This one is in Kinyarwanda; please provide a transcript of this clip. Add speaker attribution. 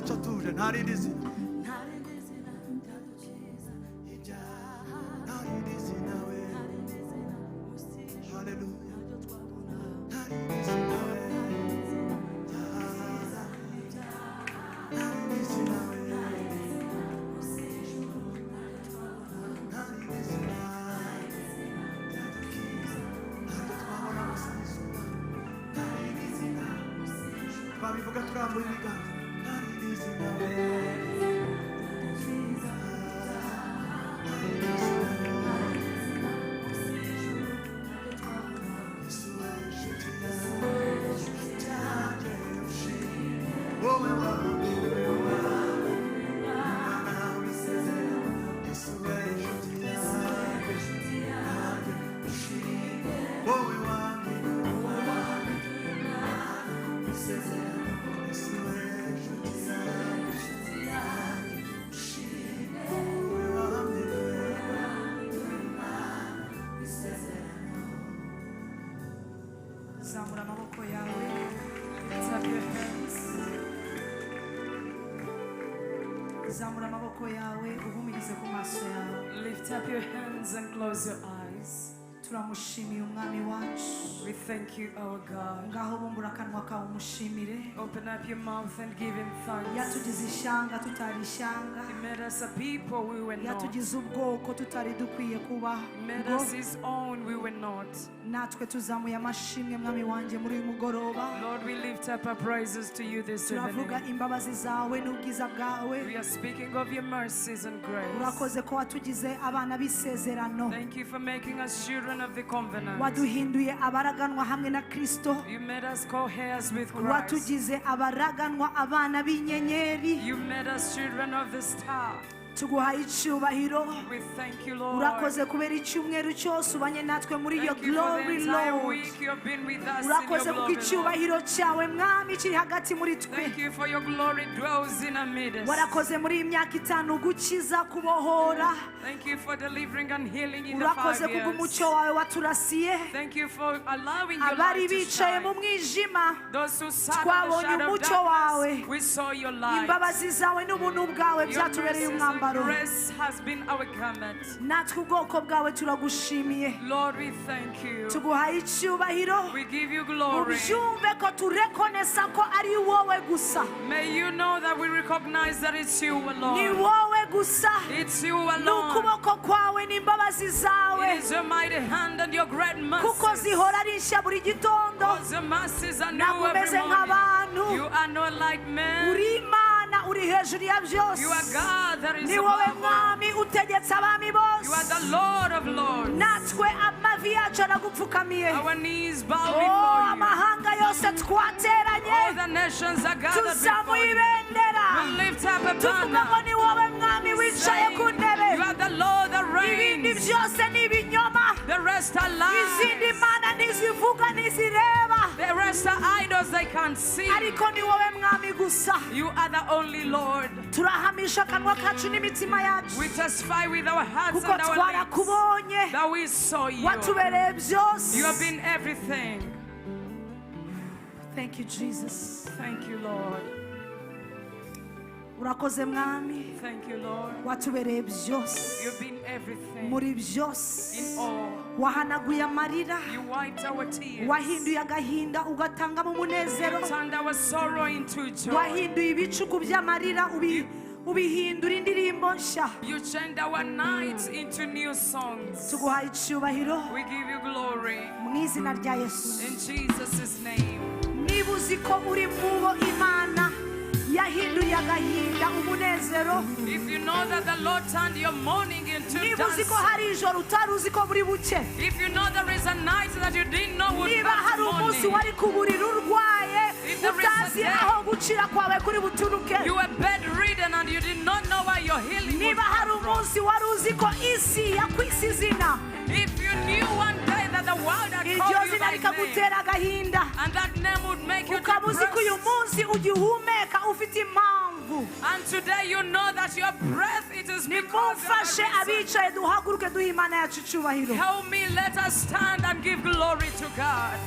Speaker 1: ntacyo atuje nta rindi zina nta rindi zina we haleluya nta rindi zina we nta rindi zina we babivuga turambuye ibiganza nta rindi zina we
Speaker 2: Zamura amaboko yawe. Lift up your hands. Zamura amaboko yawe uhumirize ku maso yawe. Lift up your hands and close your eyes. Turamushimiye umwami wacu. We thank you, our God. Ngaho bumbura akanwa kawe umushimire. Open up your mouth and give him thanks. Yatugize ishanga tutari ishanga. He made us a people we were not. Yatugize ubwoko tutari dukwiye kuba. He made us his own we were not. Natwe tuzamuye amashimwe mwami wanje muri uyu mugoroba. Lord, we lift up our praises to you this evening. Turavuga imbabazi zawe n'ubwiza bwawe. We are speaking of your mercies and grace. Urakoze ko watugize abana b'isezerano. Thank you for making us children of the covenant. Waduhinduye abaraganwa hamwe na Kristo. You made us co-heirs with Christ. Watugize abaraganwa abana b'inyenyeri. You made us children of the star. Tuguhaye icyubahiro. We thank you, Lord. Urakoze kubera icyumweru cyose ubanye natwe muri iyo glory, Lord. Urakoze kuko icyubahiro cyawe mwami kiri hagati muri twe. Thank you for your glory dwells in our midst. Warakoze muri iyi myaka 5 gukiza kubohora. Thank you for delivering and healing in the 5 years. Urakoze kuko umucyo wawe waturasiye. Thank you for allowing your light to shine. Mu mwijima. Those who sat in the shadow of darkness, we saw your light. Imbabazi zawe n'ubuntu bwawe byatubereye umwambaro. Grace has been our garment. Natwe ubwoko bwawe turagushimiye. Lord, we thank you. Tuguhaye icyubahiro. We give you glory. Ubyumve ko turekonesa ko ari wowe gusa. May you know that we recognize that it's you alone. Ni wowe gusa. It's you alone. N'ukuboko kwawe n'imbabazi zawe. It is your mighty hand and your great mercy. Kuko zihora ari nshya buri gitondo. Because your mercies are new every morning. You are not like men. Uri Imana uri hejuru ya byose. You are God that is above all. You are the Lord of lords. Our knees bow before you. All the nations are gathered before you. We lift up a banner saying, you are the Lord that reigns. The rest are lies. The rest are idols they can't see. You are the only Lord. We testify with our hearts and our lips that we saw you. You have been everything. Thank you, Jesus.
Speaker 1: Thank you, Lord.
Speaker 2: Urakoze mwami.
Speaker 1: Thank you, Lord.
Speaker 2: Watubereye byose.
Speaker 1: You've been everything.
Speaker 2: Muri byose.
Speaker 1: In all.
Speaker 2: Wahanaguye amarira.
Speaker 1: You wiped our tears.
Speaker 2: Wahinduye agahinda ugatanga mu munezero.
Speaker 1: You turned our sorrow into joy.
Speaker 2: Wahinduye ibicuku by'amarira ubihindura indirimbo nshya.
Speaker 1: You changed our nights into new songs.
Speaker 2: Tuguhaye icyubahiro.
Speaker 1: We give you glory.
Speaker 2: Mu izina rya Yesu.
Speaker 1: In Jesus' name.
Speaker 2: Niba uzi ko uri mubo Imana yahinduye agahinda umunezero.
Speaker 1: If you know that the Lord turned your mourning into dancing.
Speaker 2: Niba uzi ko hari ijoro utari uzi ko buri buke.
Speaker 1: If you know there is a night that you didn't know would
Speaker 2: niba hari umunsi wari kuburira urwaye utazi aho gukira kwawe kuri buturuke.
Speaker 1: You were bedridden and you did not know where your healing would come from.
Speaker 2: Niba hari umunsi wari uzi ko isi yakwise izina.
Speaker 1: If you knew one day that the world had called you by name, and that name would make you depressed, and today you know that your breath, it is because of help me, let us stand and give glory to God.